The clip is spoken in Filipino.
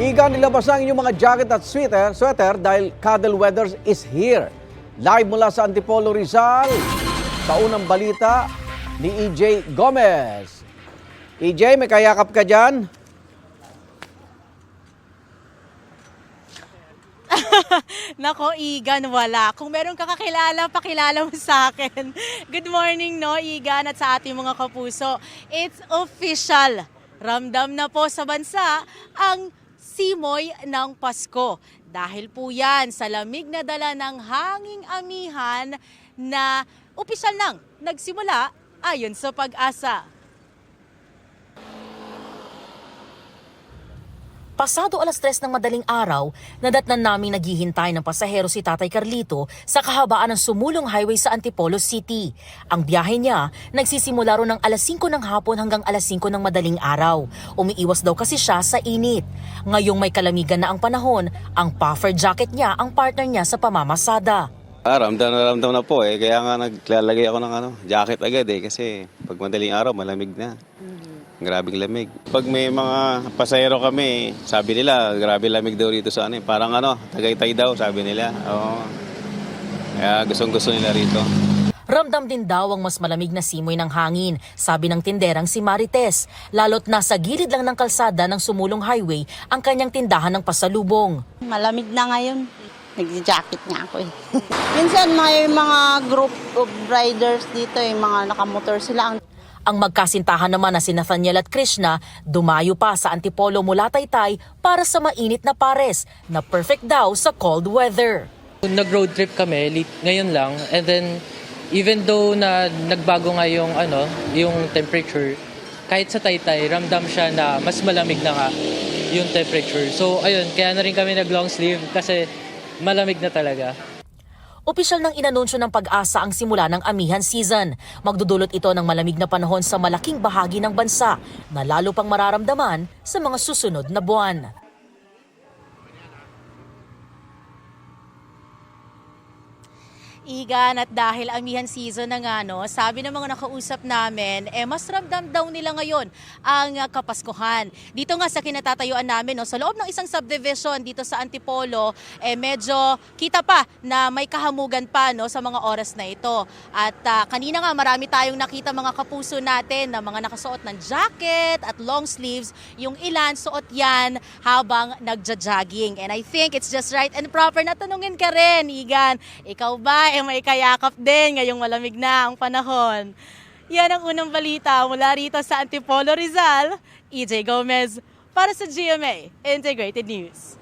Iga, nilabas na ang inyong mga jacket at sweater dahil cuddle weather is here. Live mula sa Antipolo, Rizal, sa unang balita ni EJ Gomez. EJ, may kayakap ka dyan? Nako, Igan, wala. Kung meron ka kakilala, pakilala mo sa akin. Good morning, no, Igan, at sa ating mga kapuso. It's official. Ramdam na po sa bansa ang simoy ng Pasko. Dahil po yan sa lamig na dala ng hanging amihan na opisyal nang nagsimula ayon sa Pag-asa. Pasado 3:00 ng madaling araw, nadatnan naming naghihintay ng pasahero si Tatay Carlito sa kahabaan ng sumulong highway sa Antipolo City. Ang biyahe niya nagsisimula ro ng 5:00 ng hapon hanggang 5:00 ng madaling araw. Umiiwas daw kasi siya sa init. Ngayong may kalamigan na ang panahon, ang puffer jacket niya ang partner niya sa pamamasada. Ramdam na po kaya nga naglalagay ako ng jacket agad kasi pag madaling araw malamig na. Grabing lamig. Pag may mga pasahero kami, sabi nila, grabe lamig daw rito sa parang Tagaytay daw, sabi nila. Oo. Kaya gustong-gusto nila rito. Ramdam din daw ang mas malamig na simoy ng hangin, sabi ng tinderang si Marites. Lalo't nasa gilid lang ng kalsada ng sumulong highway ang kanyang tindahan ng pasalubong. Malamig na ngayon. Nag-jacket nga ako Minsan may mga group of riders dito, mga nakamotor sila. Ang magkasintahan naman na si Nathaniel at Krishna, dumayo pa sa Antipolo mula Taytay para sa mainit na pares na perfect daw sa cold weather. Nag-road trip kami ngayon lang, and then even though na nagbago nga yung temperature, kahit sa Taytay, ramdam siya na mas malamig na nga yung temperature. So ayun, kaya na rin kami nag-long sleeve kasi malamig na talaga. Opisyal nang inanunsyo ng Pag-asa ang simula ng amihan season. Magdudulot ito ng malamig na panahon sa malaking bahagi ng bansa na lalo pang mararamdaman sa mga susunod na buwan. Igan, at dahil amihan season na nga, sabi ng mga nakausap namin, mas ramdam daw nila ngayon ang Kapaskuhan. Dito nga sa kinatatayuan namin, sa loob ng isang subdivision dito sa Antipolo, medyo kita pa na may kahamugan pa sa mga oras na ito. At kanina nga marami tayong nakita mga kapuso natin na mga nakasuot ng jacket at long sleeves. Yung ilan, suot yan habang nagja-jogging. And I think it's just right and proper na tanungin ka rin, Igan. Ikaw ba may kayakap din ngayong malamig na ang panahon? Yan ang unang balita mula rito sa Antipolo, Rizal. EJ Gomez para sa GMA Integrated News.